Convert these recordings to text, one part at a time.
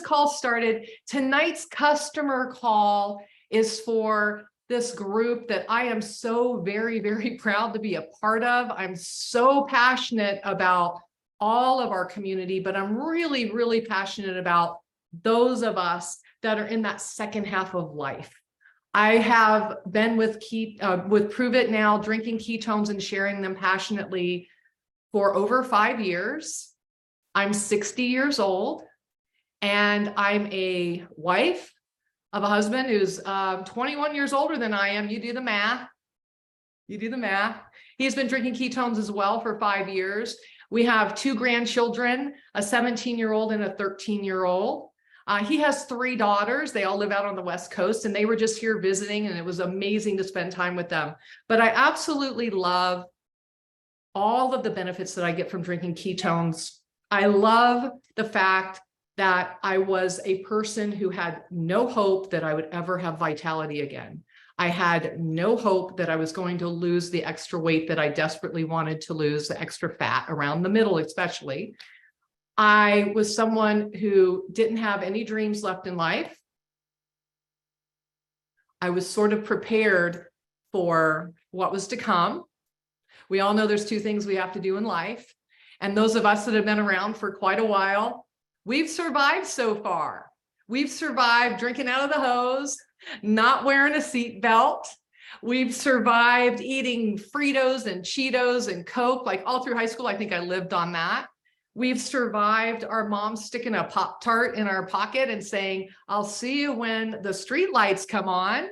call started. Tonight's customer call is for this group that I am so very, very proud to be a part of. I'm so passionate about all of our community, but I'm really, really passionate about those of us that are in that second half of life. I have been with Prove It Now, drinking ketones and sharing them passionately for over 5 years. I'm 60 years old, and I'm a wife of a husband who's 21 years older than I am. You do the math. You do the math. He's been drinking ketones as well for 5 years. We have 2 grandchildren, a 17-year-old and a 13-year-old. He has 3 daughters. They all live out on the West Coast, and they were just here visiting, and it was amazing to spend time with them. But I absolutely love all of the benefits that I get from drinking ketones. I love the fact that I was a person who had no hope that I would ever have vitality again. I had no hope that I was going to lose the extra weight that I desperately wanted to lose, the extra fat around the middle especially. I was someone who didn't have any dreams left in life. I was sort of prepared for what was to come. We all know there's 2 things we have to do in life. And those of us that have been around for quite a while, we've survived so far. We've survived drinking out of the hose, not wearing a seatbelt. We've survived eating Fritos and Cheetos and Coke, like all through high school. I think I lived on that. We've survived our mom sticking a Pop-Tart in our pocket and saying, I'll see you when the street lights come on.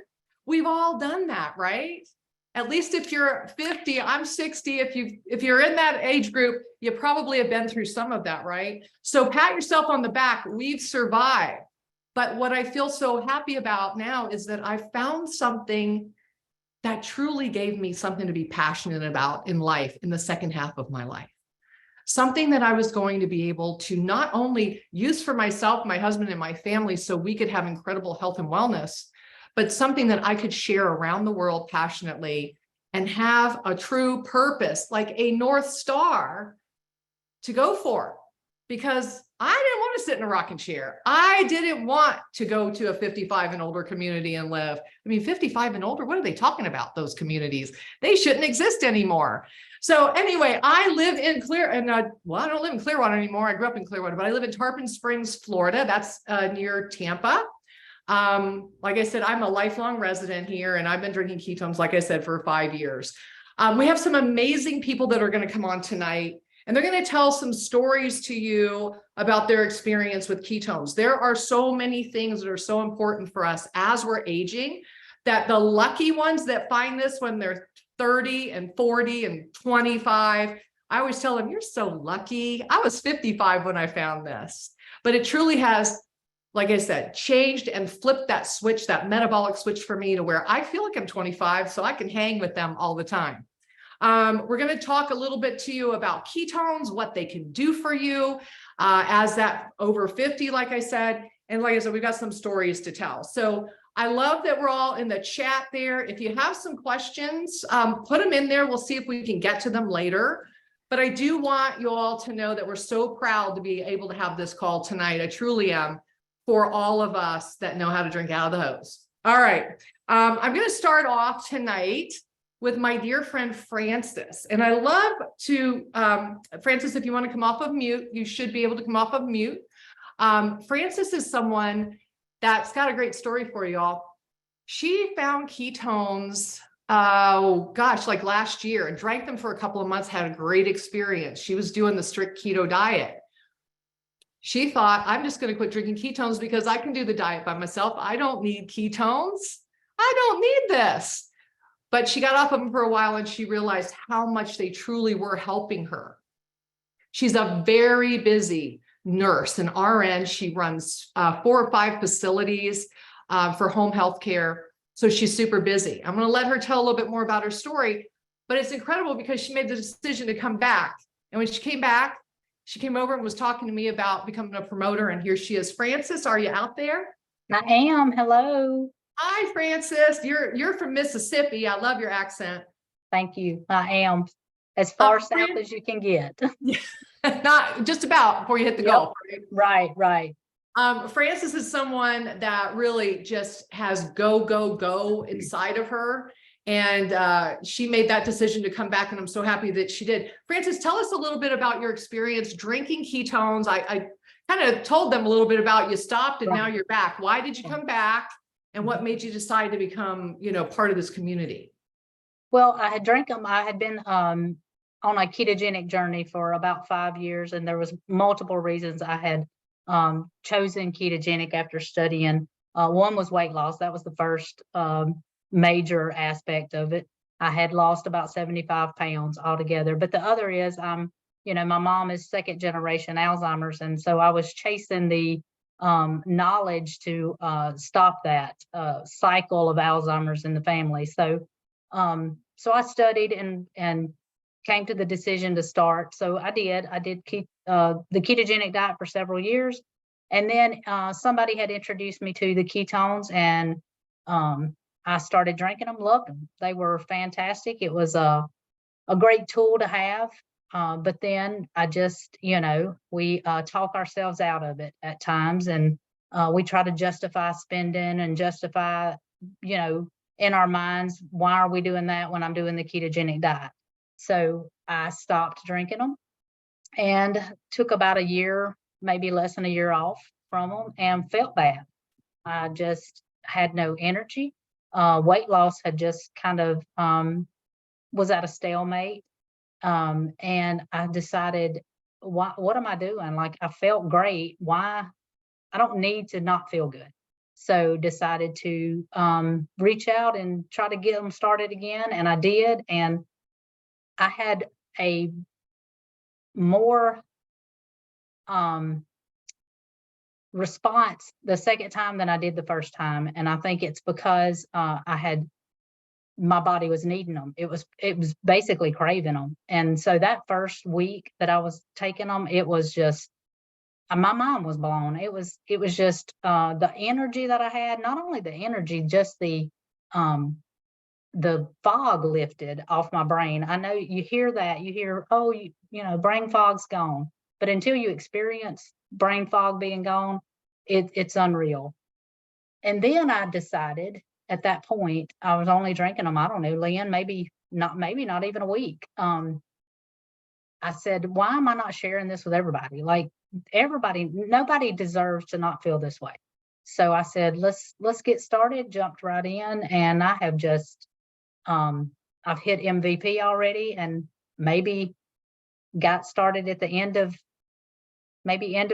We've all done that, right? At least if you're 50, I'm 60. If you're in that age group, you probably have been through some of that, right? So pat yourself on the back. We've survived. But what I feel so happy about now is that I found something that truly gave me something to be passionate about in life, in the second half of my life. Something that I was going to be able to not only use for myself, my husband, and my family so we could have incredible health and wellness, but something that I could share around the world passionately and have a true purpose, like a North Star to go for. Because I didn't want to sit in a rocking chair. I didn't want to go to a 55 and older community and live. I mean, 55 and older, what are they talking about, those communities? They shouldn't exist anymore. So anyway, I live in well, I don't live in Clearwater anymore. I grew up in Clearwater, but I live in Tarpon Springs, Florida. That's near Tampa. Like I said, I'm a lifelong resident here, and I've been drinking ketones, like I said, for 5 years. We have some amazing people that are going to come on tonight, and they're going to tell some stories to you about their experience with ketones. There are so many things that are so important for us as we're aging, that the lucky ones that find this when they're 30 and 40 and 25, I always tell them, you're so lucky. I was 55 when I found this. But it truly has, like I said, changed and flipped that switch, that metabolic switch for me, to where I feel like I'm 25, so I can hang with them all the time. We're going to talk a little bit to you about ketones, what they can do for you as that over 50, like I said. And like I said, we've got some stories to tell. So I love that we're all in the chat there. If you have some questions, put them in there. We'll see if we can get to them later. But I do want you all to know that we're so proud to be able to have this call tonight. I truly am, for all of us that know how to drink out of the hose. All right. I'm going to start off tonight with my dear friend, Francis. And I love to, Francis, if you want to come off of mute, you should be able to come off of mute. Francis is someone that's got a great story for you all. She found ketones, like last year, and drank them for a couple of months, had a great experience. She was doing the strict keto diet. She thought, I'm just going to quit drinking ketones because I can do the diet by myself. I don't need ketones. I don't need this. But she got off of them for a while, and she realized how much they truly were helping her. She's a very busy nurse, an RN. She runs 4 or 5 facilities for home health care. So she's super busy. I'm going to let her tell a little bit more about her story, but it's incredible because she made the decision to come back. And when she came back, she came over and was talking to me about becoming a promoter. And here she is. Francis, are you out there? I am. Hello. Hi, Francis. You're from Mississippi. I love your accent. Thank you. I am as far south as you can get. Not just about before you hit the Gulf. Right. Frances is someone that really just has go inside of her. And she made that decision to come back, and I'm so happy that she did. Frances, tell us a little bit about your experience drinking ketones. I kind of told them a little bit about you stopped and now you're back. Why did you come back? And what made you decide to become, part of this community? Well, I had drank them. I had been on a ketogenic journey for about 5 years, and there was multiple reasons I had chosen ketogenic after studying. One was weight loss. That was the first major aspect of it. I had lost about 75 pounds altogether. But the other is, my mom is second generation Alzheimer's. And so I was chasing the knowledge to stop that cycle of Alzheimer's in the family. So I studied and came to the decision to start. So I did keep the ketogenic diet for several years. And then somebody had introduced me to the ketones, and I started drinking them, loved them. They were fantastic. It was a great tool to have. But then I just, we talk ourselves out of it at times, and we try to justify spending and justify, in our minds, why are we doing that when I'm doing the ketogenic diet? So I stopped drinking them and took about a year, maybe less than a year off from them, and felt bad. I just had no energy. Weight loss had just kind of was at a stalemate. And I decided, what am I doing? Like, I felt great. Why? I don't need to not feel good. So decided to reach out and try to get them started again. And I did. And I had a more response the second time than I did the first time. And I think it's because my body was needing them. It was basically craving them. And so that first week that I was taking them, it was just, my mind was blown. It was just the energy that I had, not only the energy, just the fog lifted off my brain. I know you hear that, oh, brain fog's gone. But until you experience brain fog being gone, it's unreal. And then I decided at that point, I was only drinking them, I don't know, Lynn, maybe not even a week. I said, why am I not sharing this with everybody? Like, nobody deserves to not feel this way. So I said, let's get started, jumped right in, and I have just, I've hit MVP already, and maybe got started at the end of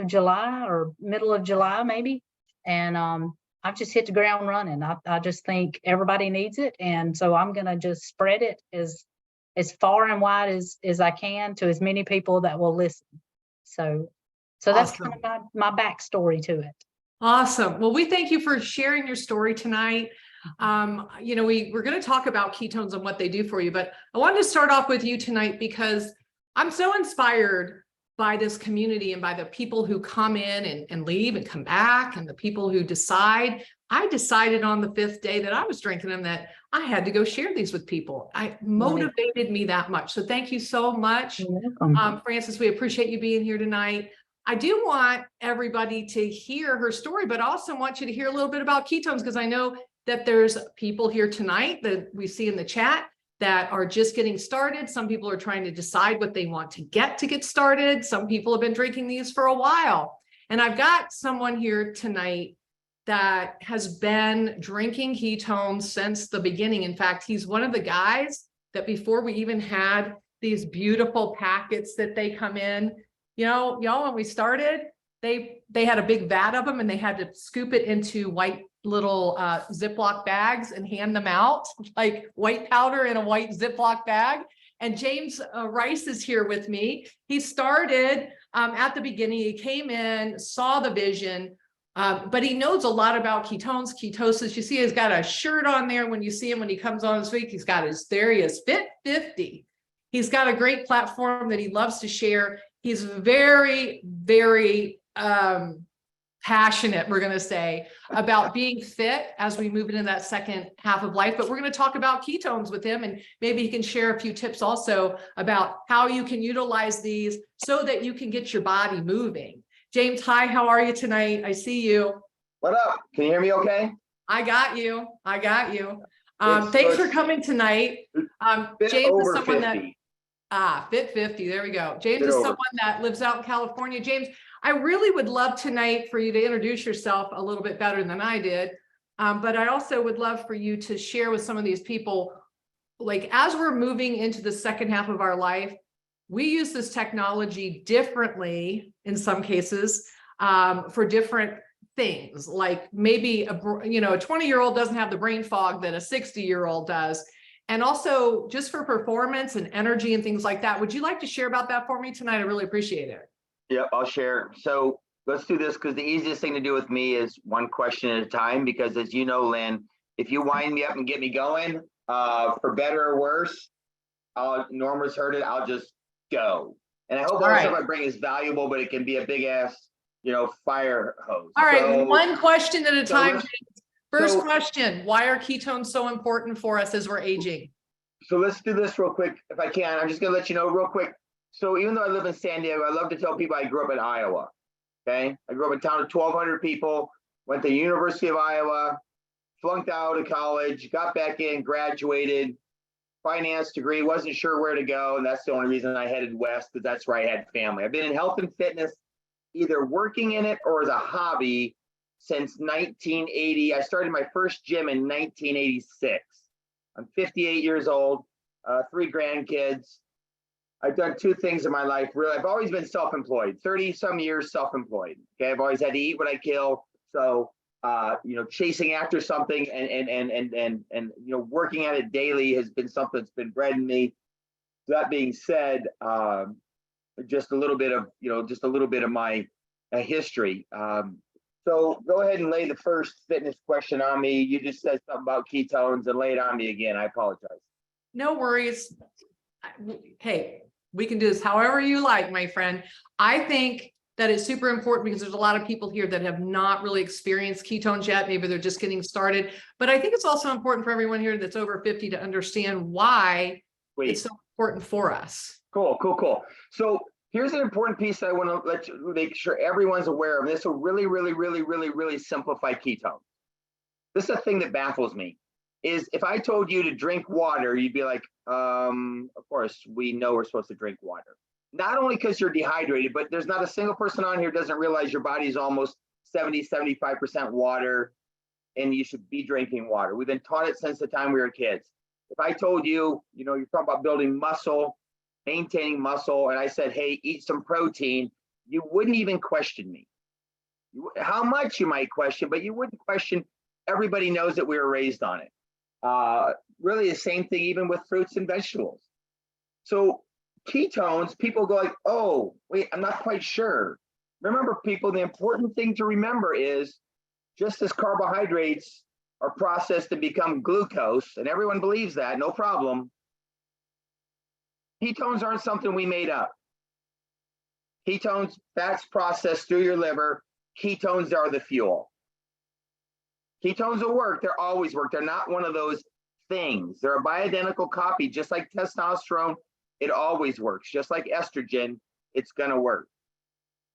July or middle of July, maybe. And I've just hit the ground running. I just think everybody needs it. And so I'm going to just spread it as far and wide as I can to as many people that will listen. So that's Awesome. kind of my backstory to it. Awesome. Well, we thank you for sharing your story tonight. We're going to talk about ketones and what they do for you, but I wanted to start off with you tonight because I'm so inspired by this community and by the people who come in and leave and come back, and the people who decide. I decided on the 5th day that I was drinking them that I had to go share these with people. It motivated me that much. So thank you so much. You're welcome. Frances, we appreciate you being here tonight. I do want everybody to hear her story, but also want you to hear a little bit about ketones, because I know that there's people here tonight that we see in the chat that are just getting started. Some people are trying to decide what they want to get started. Some people have been drinking these for a while. And I've got someone here tonight that has been drinking ketones since the beginning. In fact, he's one of the guys that before we even had these beautiful packets that they come in, y'all, when we started, they had a big vat of them, and they had to scoop it into white little Ziploc bags and hand them out, like white powder in a white Ziploc bag. And James Rice is here with me. He started at the beginning. He came in, saw the vision, but he knows a lot about ketones, ketosis. You see, he's got a shirt on there. When you see him, when he comes on this week, he is Fit 50. He's got a great platform that he loves to share. He's very, very passionate, we're going to say, about being fit as we move into that second half of life. But we're going to talk about ketones with him, and maybe he can share a few tips also about how you can utilize these so that you can get your body moving. James, hi, how are you tonight? I see you. What up? Can you hear me okay? I got you. I got you. It's Thanks for first- coming tonight. Bit James is over someone 50. Fit 50. There we go. James Bit is over. someone that lives out in California. James, I really would love tonight for you to introduce yourself a little bit better than I did. But I also would love for you to share with some of these people, like as we're moving into the second half of our life, we use this technology differently in some cases for different things. Like maybe a 20-year-old doesn't have the brain fog that a 60-year-old does. And also just for performance and energy and things like that. Would you like to share about that for me tonight? I really appreciate it. Yep, I'll share. So let's do this because the easiest thing to do with me is one question at a time. Because as you know, Lynn, if you wind me up and get me going, for better or worse, Norma's heard it, I'll just go. And I hope all the stuff I bring is valuable, but it can be a big ass, fire hose. All right, So, one question at a time. First so- question, why are ketones so important for us as we're aging? So let's do this real quick, if I can. I'm just gonna let you know real quick. So even though I live in San Diego, I love to tell people I grew up in Iowa. Okay, I grew up in a town of 1,200 people. Went to the University of Iowa, flunked out of college, got back in, graduated, finance degree. Wasn't sure where to go, and that's the only reason I headed west, because that's where I had family. I've been in health and fitness, either working in it or as a hobby since 1980. I started my first gym in 1986. I'm 58 years old, 3 grandkids. I've done 2 things in my life. Really, I've always been self-employed, 30 some years self-employed. Okay, I've always had to eat what I kill. So, chasing after something and working at it daily has been something that's been bred in me. That being said, just a little bit of my history. So go ahead and lay the first fitness question on me. You just said something about ketones and lay it on me again. I apologize. No worries. Hey, we can do this however you like, my friend. I think that it's super important because there's a lot of people here that have not really experienced ketones yet. Maybe they're just getting started. But I think it's also important for everyone here that's over 50 to understand why it's so important for us. Cool. So here's an important piece I want to make sure everyone's aware of. This will really simplify ketones. This is a thing that baffles me. Is if I told you to drink water, you'd be like, of course, we know we're supposed to drink water. Not only because you're dehydrated, but there's not a single person on here doesn't realize your body is almost 75% water, and you should be drinking water. We've been taught it since the time we were kids. If I told you, you're talking about building muscle, maintaining muscle, and I said, hey, eat some protein, you wouldn't even question me. How much you might question, but you wouldn't question. Everybody knows that we were raised on it. Really the same thing even with fruits and vegetables. So ketones, people go like, oh, wait, I'm not quite sure. Remember, people, the important thing to remember is just as carbohydrates are processed to become glucose, and everyone believes that, no problem, ketones aren't something we made up. Ketones, fats processed through your liver, ketones are the fuel. Ketones will work, they're always work. They're not one of those things. They're a bioidentical copy, just like testosterone, it always works. Just like estrogen, it's gonna work.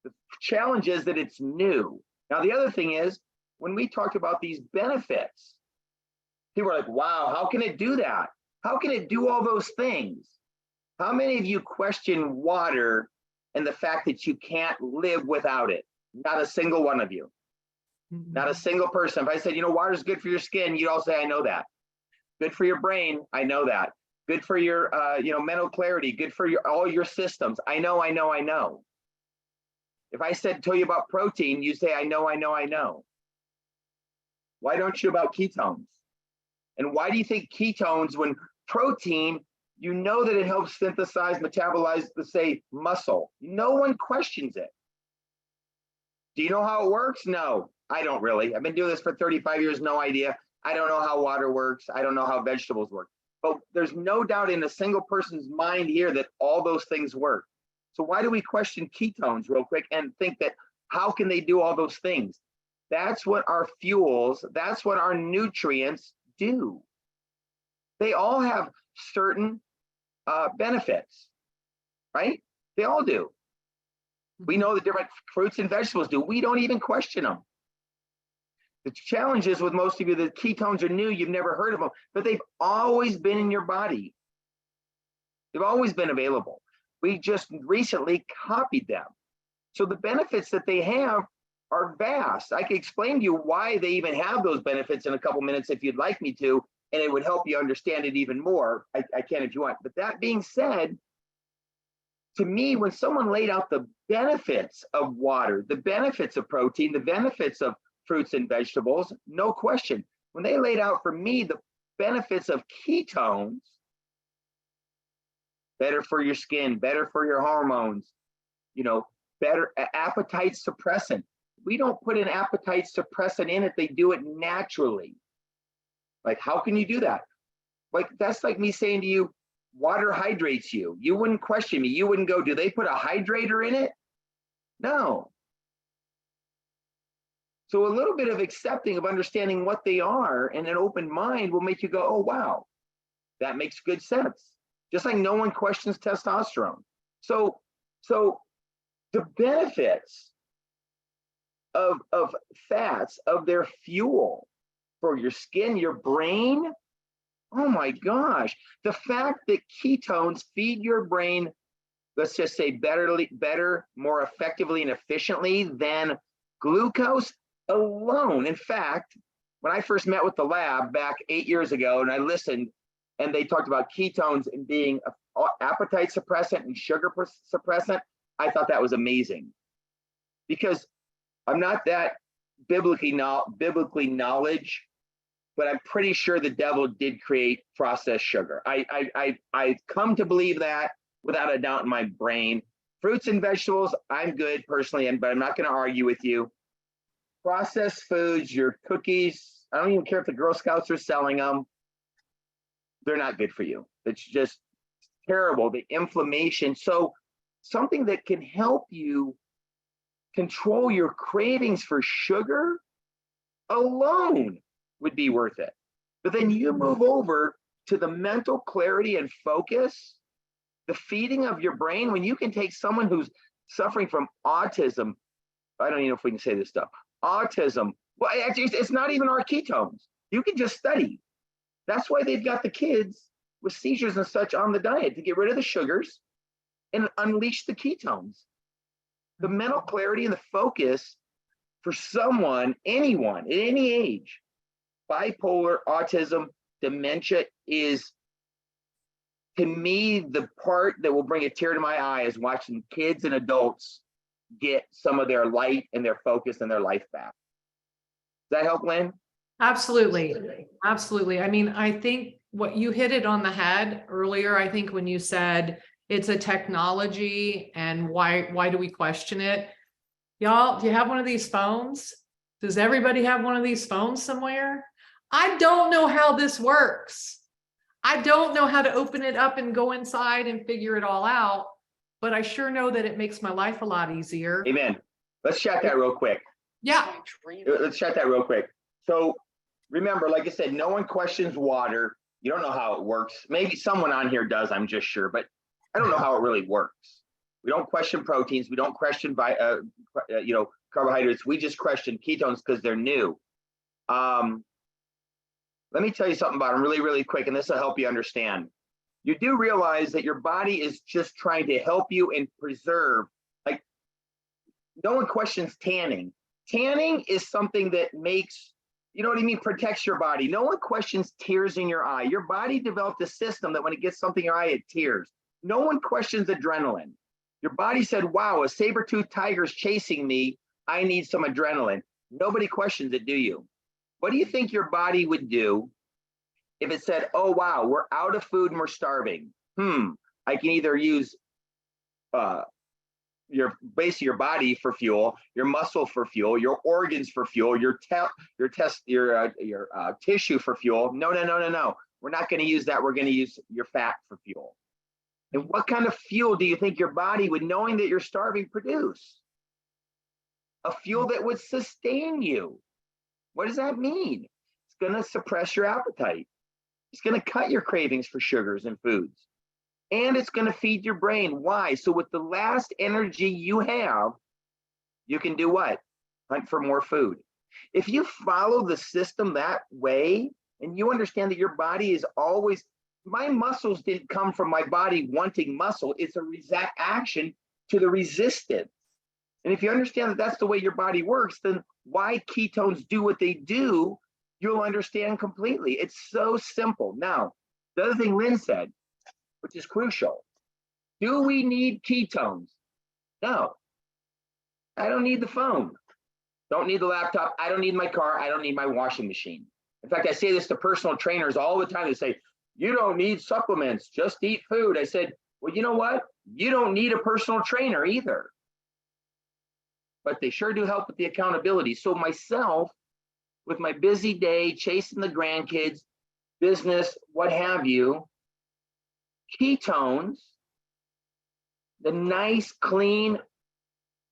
The challenge is that it's new. Now, the other thing is, when we talk about these benefits, people are like, wow, how can it do that? How can it do all those things? How many of you question water and the fact that you can't live without it? Not a single one of you. Not a single person. If I said, water is good for your skin, you'd all say, I know that. Good for your brain, I know that. Good for your, mental clarity. Good for all your systems. I know. If I tell you about protein, you say, I know. Why don't you about ketones? And why do you think ketones, when protein, you know that it helps synthesize, metabolize, say, muscle. No one questions it. Do you know how it works? No, I don't really. I've been doing this for 35 years, no idea. I don't know how water works. I don't know how vegetables work. But there's no doubt in a single person's mind here that all those things work. So why do we question ketones real quick and think that how can they do all those things? That's what our fuels, that's what our nutrients do. They all have certain benefits, right? They all do. We know the different fruits and vegetables do. We don't even question them. The challenge is with most of you, the ketones are new. You've never heard of them, but they've always been in your body. They've always been available. We just recently copied them. So the benefits that they have are vast. I can explain to you why they even have those benefits in a couple minutes if you'd like me to, and it would help you understand it even more. I can if you want. But that being said, to me, when someone laid out the benefits of water, the benefits of protein, the benefits of fruits and vegetables, no question. When they laid out for me the benefits of ketones, better for your skin, better for your hormones, you know, better appetite suppressant. We don't put an appetite suppressant in it, they do it naturally. Like, how can you do that? Like, that's like me saying to you, water hydrates you. You wouldn't question me. You wouldn't go, do they put a hydrator in it? No. So a little bit of accepting, of understanding what they are and an open mind will make you go, oh, wow, that makes good sense. Just like no one questions testosterone. So the benefits of fats, of their fuel for your skin, your brain, oh my gosh. The fact that ketones feed your brain, let's just say better, more effectively and efficiently than glucose alone. In fact, when I first met with the lab back 8 years ago and I listened, and they talked about ketones and being appetite suppressant and sugar suppressant, I thought that was amazing. Because I'm not that biblically knowledge, but I'm pretty sure the devil did create processed sugar. I come to believe that without a doubt in my brain. Fruits and vegetables, I'm good personally, but I'm not going to argue with you. Processed foods, your cookies, I don't even care if the Girl Scouts are selling them. They're not good for you. It's just terrible, the inflammation. So something that can help you control your cravings for sugar alone would be worth it. But then you move over to the mental clarity and focus, the feeding of your brain, when you can take someone who's suffering from autism, I don't even know if we can say this stuff, autism, well, it's not even our ketones. You can just study. That's why they've got the kids with seizures and such on the diet, to get rid of the sugars and unleash the ketones. The mental clarity and the focus for someone, anyone at any age, bipolar, autism, dementia, is, to me, the part that will bring a tear to my eye is watching kids and adults get some of their light and their focus and their life back. Does that help, Lynn? Absolutely. Absolutely. I mean, I think what you hit it on the head earlier, I think when you said it's a technology and why do we question it? Y'all, do you have one of these phones? Does everybody have one of these phones somewhere? I don't know how this works. I don't know how to open it up and go inside and figure it all out, but I sure know that it makes my life a lot easier. Amen. Let's chat that real quick. Yeah. Let's chat that real quick. So remember, like I said, no one questions water. You don't know how it works. Maybe someone on here does, I'm just sure, but I don't know how it really works. We don't question proteins. We don't question carbohydrates. We just question ketones because they're new. Let me tell you something about them really, really quick, and this will help you understand. You do realize that your body is just trying to help you and preserve. Like, no one questions tanning. Tanning is something that makes, you know what I mean, protects your body. No one questions tears in your eye. Your body developed a system that when it gets something in your eye, it tears. No one questions adrenaline. Your body said, wow, a saber-toothed tiger is chasing me. I need some adrenaline. Nobody questions it, do you? What do you think your body would do if it said, oh, wow, we're out of food and we're starving? I can either use your body for fuel, your muscle for fuel, your organs for fuel, your tissue for fuel. No. We're not going to use that. We're going to use your fat for fuel. And what kind of fuel do you think your body would, knowing that you're starving, produce? A fuel that would sustain you. What does that mean? It's going to suppress your appetite. It's going to cut your cravings for sugars and foods. and it's going to feed your brain. Why? So with the last energy you have, you can do what? Hunt for more food. If you follow the system that way, and you understand that your body is always, my muscles didn't come from my body wanting muscle. It's a reaction to the resistance. And if you understand that that's the way your body works, then why ketones do what they do, you'll understand completely. It's so simple. Now, the other thing Lynn said, which is crucial, do we need ketones? No. I don't need the phone. Don't need the laptop. I don't need my car. I don't need my washing machine. In fact, I say this to personal trainers all the time. They say, you don't need supplements, just eat food. I said, well, you know what? You don't need a personal trainer either. But they sure do help with the accountability. So myself, with my busy day, chasing the grandkids, business, what have you, ketones, the nice, clean,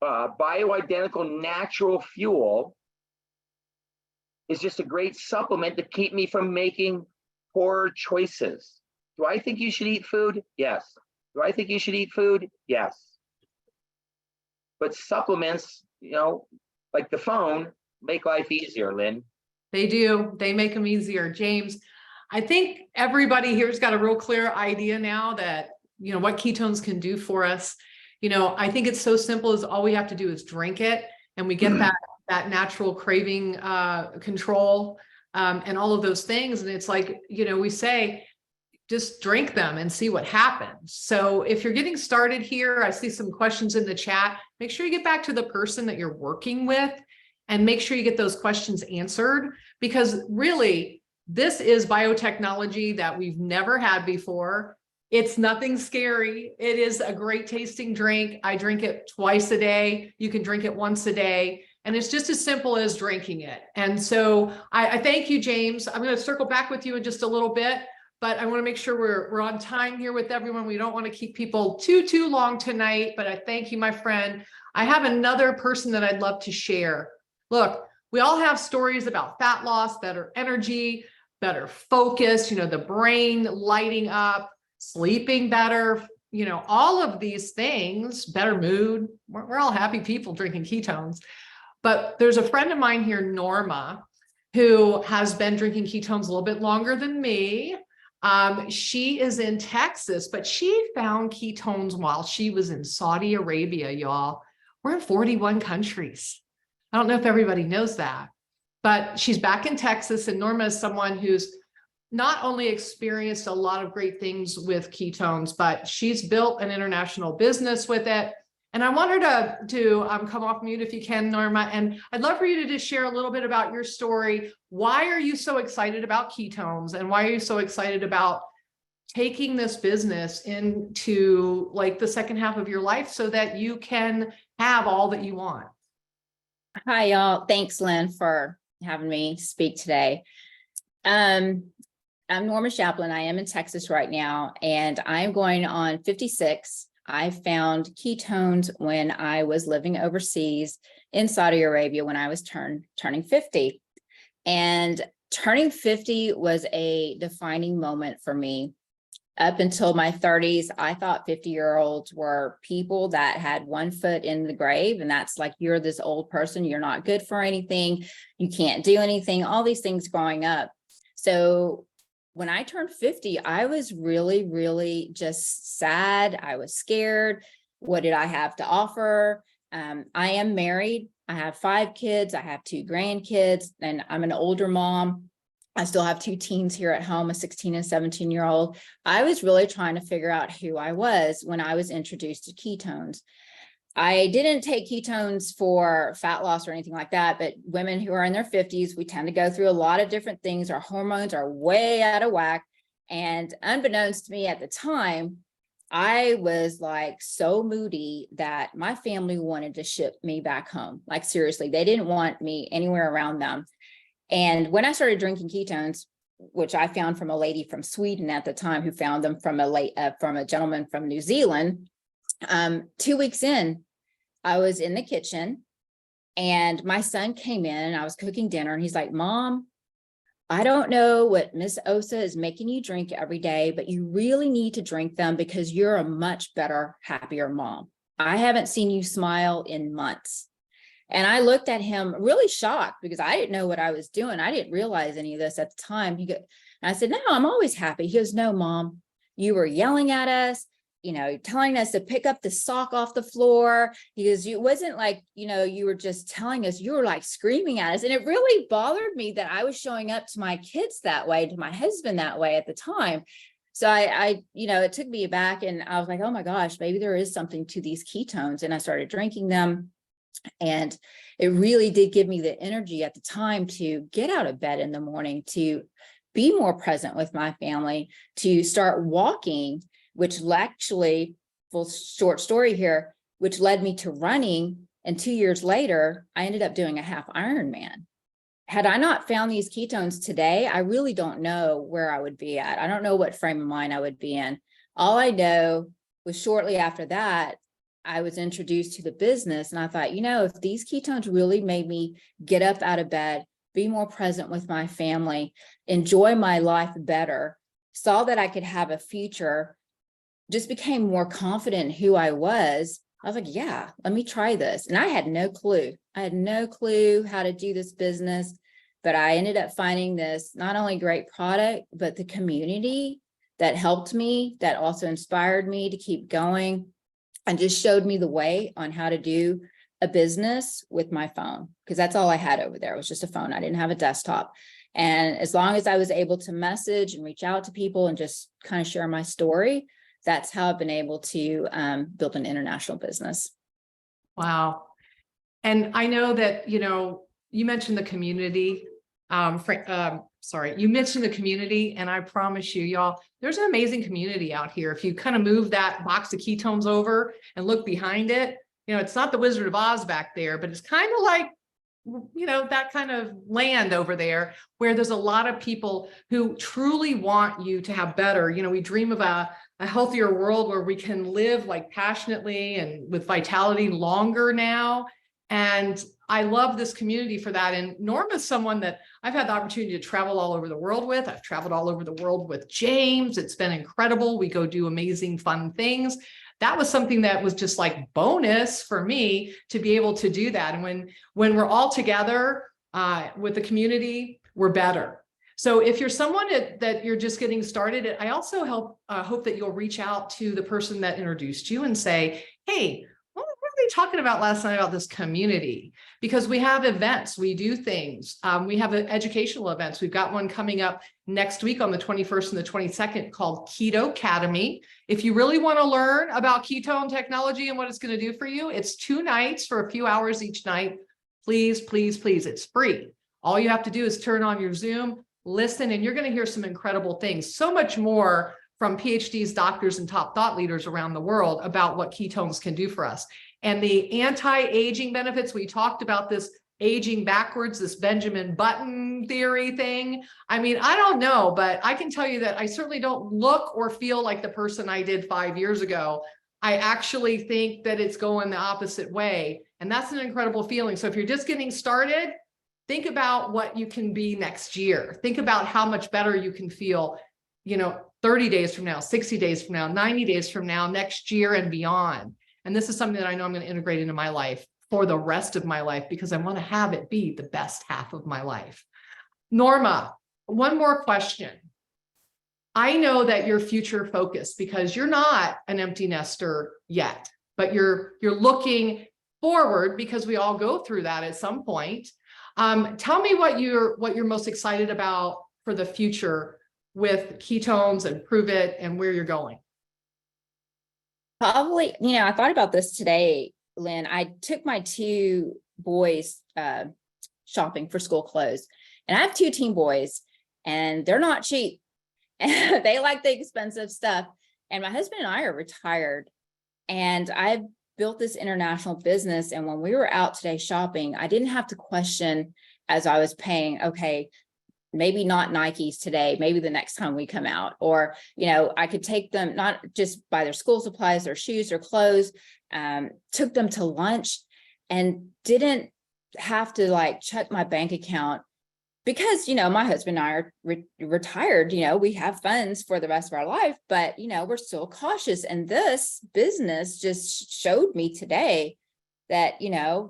bioidentical natural fuel, is just a great supplement to keep me from making poor choices. Do I think you should eat food? Yes. Do I think you should eat food? Yes. But supplements, like the phone, make life easier, Lynn. They do. They make them easier. James, I think everybody here's got a real clear idea now that, what ketones can do for us. I think it's so simple as all we have to do is drink it, and we get that natural craving control and all of those things. And it's like, we say, just drink them and see what happens. So if you're getting started here, I see some questions in the chat. Make sure you get back to the person that you're working with and make sure you get those questions answered, because really, this is biotechnology that we've never had before. It's nothing scary. It is a great tasting drink. I drink it twice a day. You can drink it once a day. And it's just as simple as drinking it. And so I thank you, James. I'm going to circle back with you in just a little bit, but I want to make sure we're on time here with everyone. We don't want to keep people too long tonight, but I thank you, my friend. I have another person that I'd love to share. Look, we all have stories about fat loss, better energy, better focus, the brain lighting up, sleeping better, all of these things, better mood. We're all happy people drinking ketones. But there's a friend of mine here, Norma, who has been drinking ketones a little bit longer than me. She is in Texas, but she found ketones while she was in Saudi Arabia, y'all. We're in 41 countries. I don't know if everybody knows that, but she's back in Texas, and Norma is someone who's not only experienced a lot of great things with ketones, but she's built an international business with it. And I want her to come off mute if you can, Norma. And I'd love for you to just share a little bit about your story. Why are you so excited about ketones, and why are you so excited about taking this business into like the second half of your life so that you can have all that you want? Hi, y'all. Thanks, Lynn, for having me speak today. I'm Norma Chaplin. I am in Texas right now, and I'm going on 56. I found ketones when I was living overseas in Saudi Arabia when I was turning 50. And turning 50 was a defining moment for me. Up until my 30s, I thought 50-year-olds were people that had one foot in the grave. And that's like, you're this old person, you're not good for anything, you can't do anything, all these things growing up. So when I turned 50, I was really, really just sad. I was scared. What did I have to offer? I am married. I have 5 kids. I have 2 grandkids, and I'm an older mom. I still have 2 teens here at home, a 16 and 17-year-old. I was really trying to figure out who I was when I was introduced to ketones. I didn't take ketones for fat loss or anything like that, but women who are in their 50s, we tend to go through a lot of different things. Our hormones are way out of whack. And unbeknownst to me at the time, I was like so moody that my family wanted to ship me back home. Like seriously, they didn't want me anywhere around them. And when I started drinking ketones, which I found from a lady from Sweden at the time, who found them from a gentleman from New Zealand, 2 weeks in, I was in the kitchen and my son came in and I was cooking dinner, and he's like, "Mom, I don't know what Miss Osa is making you drink every day, but you really need to drink them because you're a much better, happier mom. I haven't seen you smile in months. And I looked at him really shocked because I didn't know what I was doing. I didn't realize any of this at the time. And I said, no, I'm always happy. He goes, no, Mom, you were yelling at us, telling us to pick up the sock off the floor. He goes, it wasn't like, you were just telling us, you were like screaming at us. And it really bothered me that I was showing up to my kids that way, to my husband that way at the time. So it took me aback and I was like, oh my gosh, maybe there is something to these ketones. And I started drinking them. And it really did give me the energy at the time to get out of bed in the morning, to be more present with my family, to start walking, which actually, full short story here, which led me to running. And 2 years later, I ended up doing a half Ironman. Had I not found these ketones today, I really don't know where I would be at. I don't know what frame of mind I would be in. All I know was shortly after that, I was introduced to the business and I thought, if these ketones really made me get up out of bed, be more present with my family, enjoy my life better, saw that I could have a future, just became more confident in who I was like, yeah, let me try this. And I had no clue. I had no clue how to do this business, but I ended up finding this not only great product, but the community that helped me, that also inspired me to keep going. And just showed me the way on how to do a business with my phone, because that's all I had over there. It was just a phone. I didn't have a desktop. And as long as I was able to message and reach out to people and just kind of share my story, that's how I've been able to build an international business. Wow. And I know that, you mentioned the community. You mentioned the community, and I promise you, y'all, there's an amazing community out here. If you kind of move that box of ketones over and look behind it, it's not the Wizard of Oz back there, but it's kind of like, that kind of land over there where there's a lot of people who truly want you to have better. We dream of a healthier world where we can live like passionately and with vitality longer now. And I love this community for that. And Norma is someone that I've had the opportunity to travel all over the world with. I've traveled all over the world with James. It's been incredible. We go do amazing, fun things. That was something that was just like bonus for me to be able to do that. And when we're all together with the community, we're better. So if you're someone that you're just getting started, I also hope that you'll reach out to the person that introduced you and say, hey, what were they talking about last night about this community? Because we have events, we do things. We have educational events. We've got one coming up next week on the 21st and the 22nd called Keto Academy. If you really want to learn about ketone technology and what it's going to do for you, it's 2 nights for a few hours each night. Please, please, please. It's free. All you have to do is turn on your Zoom, listen, and you're going to hear some incredible things. So much more from PhDs, doctors, and top thought leaders around the world about what ketones can do for us. And the anti-aging benefits, we talked about this aging backwards, this Benjamin Button theory thing. I mean, I don't know, but I can tell you that I certainly don't look or feel like the person I did 5 years ago. I actually think that it's going the opposite way. And that's an incredible feeling. So if you're just getting started, think about what you can be next year. Think about how much better you can feel, 30 days from now, 60 days from now, 90 days from now, next year and beyond. And this is something that I know I'm going to integrate into my life for the rest of my life because I want to have it be the best half of my life. Norma, one more question. I know that you're future focused because you're not an empty nester yet, but you're looking forward because we all go through that at some point. Tell me what you're most excited about for the future with ketones and Prove It and where you're going. Probably, I thought about this today, Lynn. I took my 2 boys shopping for school clothes, and I have 2 teen boys, and they're not cheap. They like the expensive stuff. And my husband and I are retired, and I've built this international business. And when we were out today shopping, I didn't have to question as I was paying, okay, maybe not Nikes today, maybe the next time we come out, or, I could take them, not just buy their school supplies, their shoes, or clothes, took them to lunch and didn't have to check my bank account because, my husband and I are retired, we have funds for the rest of our life, but, we're still cautious. And this business just showed me today that,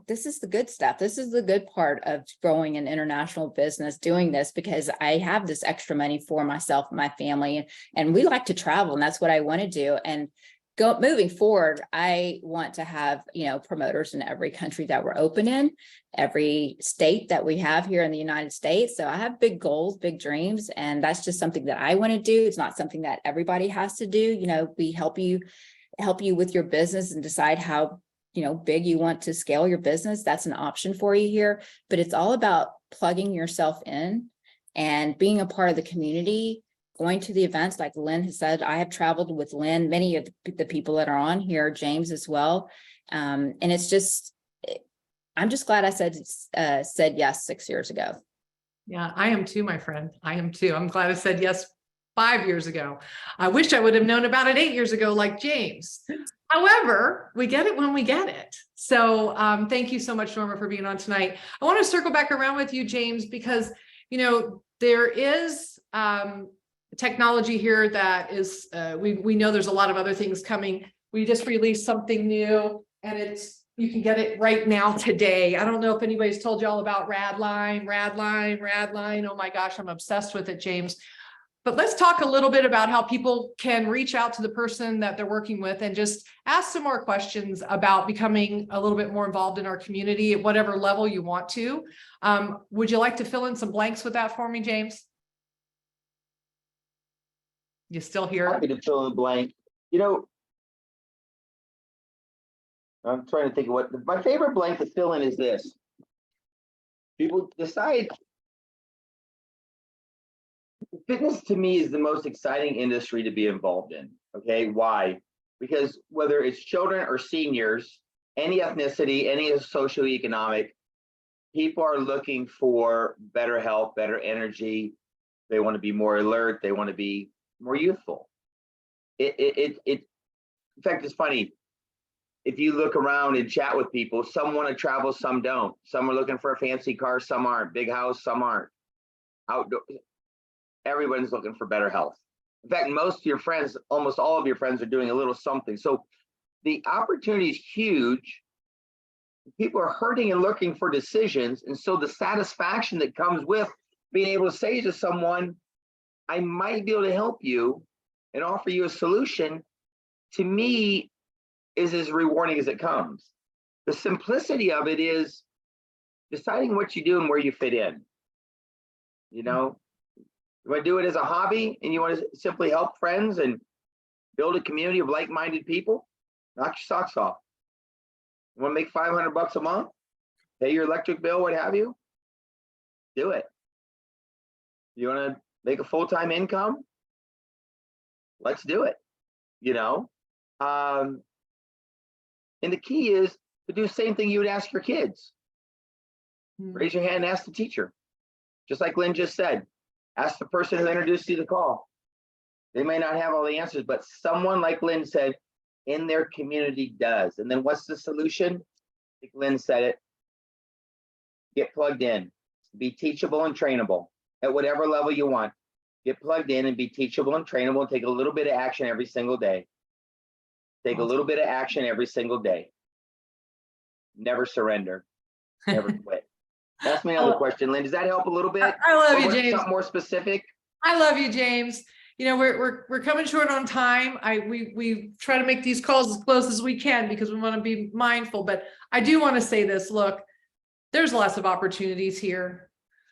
this is the good stuff. This is the good part of growing an international business, doing this, because I have this extra money for myself and my family, and we like to travel, and that's what I want to do. And moving forward, I want to have, promoters in every country that we're open in, every state that we have here in the United States. So I have big goals, big dreams, and that's just something that I want to do. It's not something that everybody has to do. We help you with your business and decide how, big you want to scale your business. That's an option for you here, but it's all about plugging yourself in and being a part of the community, going to the events. Like Lynn has said, I have traveled with Lynn, many of the people that are on here, James as well. And it's just, I'm just glad I said yes 6 years ago. Yeah, I am too, my friend. I am too. I'm glad I said yes 5 years ago. I wish I would have known about it 8 years ago, like James. However, we get it when we get it. So thank you so much, Norma, for being on tonight. I want to circle back around with you, James, because, there is technology here that is, we know there's a lot of other things coming. We just released something new, and you can get it right now today. I don't know if anybody's told you all about Radline. Oh my gosh, I'm obsessed with it, James. But let's talk a little bit about how people can reach out to the person that they're working with and just ask some more questions about becoming a little bit more involved in our community at whatever level you want to. Would you like to fill in some blanks with that for me, James? You still here? Happy to fill in the blank. I'm trying to think of what my favorite blank to fill in is this. People decide. Fitness to me is the most exciting industry to be involved in. Okay, why? Because whether it's children or seniors, any ethnicity, any socioeconomic, people are looking for better health, better energy. They want to be more alert. They want to be more youthful. In fact, it's funny. If you look around and chat with people, some want to travel, some don't. Some are looking for a fancy car, some aren't. Big house, some aren't. Outdoor. Everyone's looking for better health. In fact, most of your friends, almost all of your friends, are doing a little something. So the opportunity is huge. People are hurting and looking for decisions. And so the satisfaction that comes with being able to say to someone, I might be able to help you and offer you a solution, to me, is as rewarding as it comes. The simplicity of it is deciding what you do and where you fit in. You want to do it as a hobby and you want to simply help friends and build a community of like-minded people, knock your socks off. You want to make $500 a month, pay your electric bill, what have you, do it. You want to make a full-time income, let's do it. And the key is to do the same thing you would ask your kids. Raise your hand and ask the teacher. Just like Lynn just said, ask the person who introduced you to the call. They may not have all the answers, but someone, like Lynn said, in their community does. And then what's the solution? I think Lynn said it. Get plugged in. Be teachable and trainable at whatever level you want. Get plugged in and be teachable and trainable and take a little bit of action every single day. Take a little bit of action every single day. Never surrender. Never quit. Ask me another question, Lynn. Does that help a little bit? I love you, James. Something more specific? I love you, James. We're coming short on time. We try to make these calls as close as we can because we want to be mindful. But I do want to say this. Look, there's lots of opportunities here,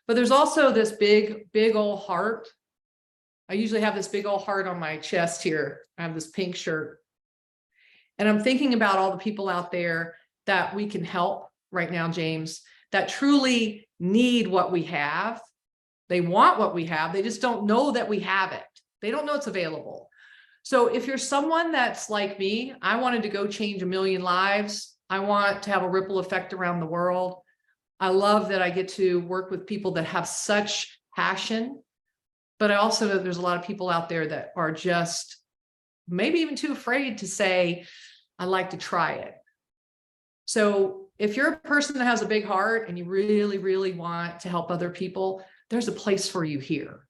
but there's also this big old heart. I usually have this big old heart on my chest here. I have this pink shirt. And I'm thinking about all the people out there that we can help right now, James, that truly need what we have. They want what we have. They just don't know that we have it. They don't know it's available. So if you're someone that's like me, I wanted to go change 1 million lives. I want to have a ripple effect around the world. I love that I get to work with people that have such passion, but I also know there's a lot of people out there that are just maybe even too afraid to say, I'd like to try it. So if you're a person that has a big heart and you really, really want to help other people, there's a place for you here.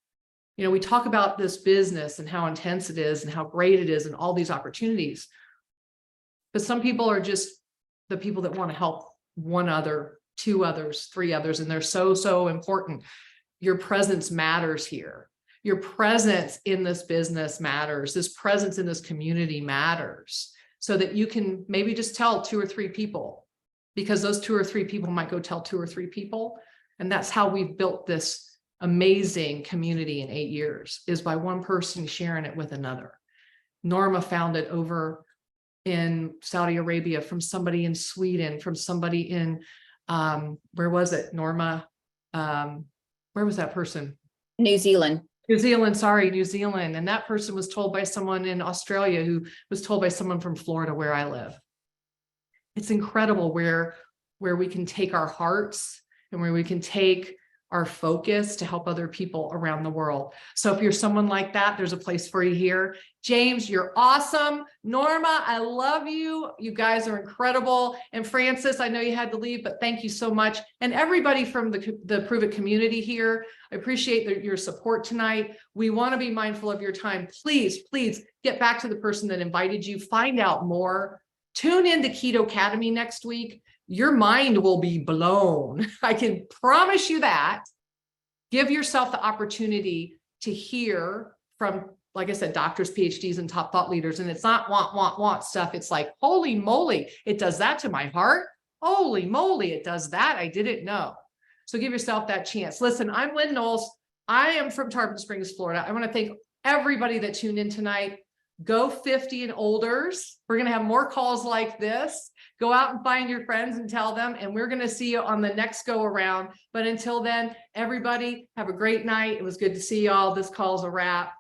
You know, we talk about this business and how intense it is and how great it is and all these opportunities. But some people are just the people that want to help one other, two others, three others, and they're so, so important. Your presence matters here. Your presence in this business matters. This presence in this community matters, so that you can maybe just tell 2 or 3 people, because those 2 or 3 people might go tell 2 or 3 people. And that's how we've built this amazing community in 8 years, is by one person sharing it with another. Norma found it over in Saudi Arabia from somebody in Sweden, from somebody in, where was it, Norma? Where was that person? New Zealand. New Zealand, sorry, New Zealand. And that person was told by someone in Australia, who was told by someone from Florida, where I live. It's incredible where we can take our hearts and where we can take our focus to help other people around the world. So if you're someone like that, there's a place for you here. James, you're awesome. Norma, I love you. You guys are incredible. And Francis, I know you had to leave, but thank you so much. And everybody from the Prove It community here, I appreciate your support tonight. We want to be mindful of your time. Please, please get back to the person that invited you. Find out more. Tune in to Keto Academy next week. Your mind will be blown. I can promise you that. Give yourself the opportunity to hear from, like I said, doctors, PhDs, and top thought leaders. And it's not want stuff. It's like, holy moly, it does that to my heart. Holy moly, it does that. I didn't know. So give yourself that chance. Listen, I'm Lynn Knowles. I am from Tarpon Springs, Florida. I want to thank everybody that tuned in tonight. Go 50 and olders. We're going to have more calls like this. Go out and find your friends and tell them, and we're going to see you on the next go around. But until then, everybody have a great night. It was good to see y'all. This call's a wrap.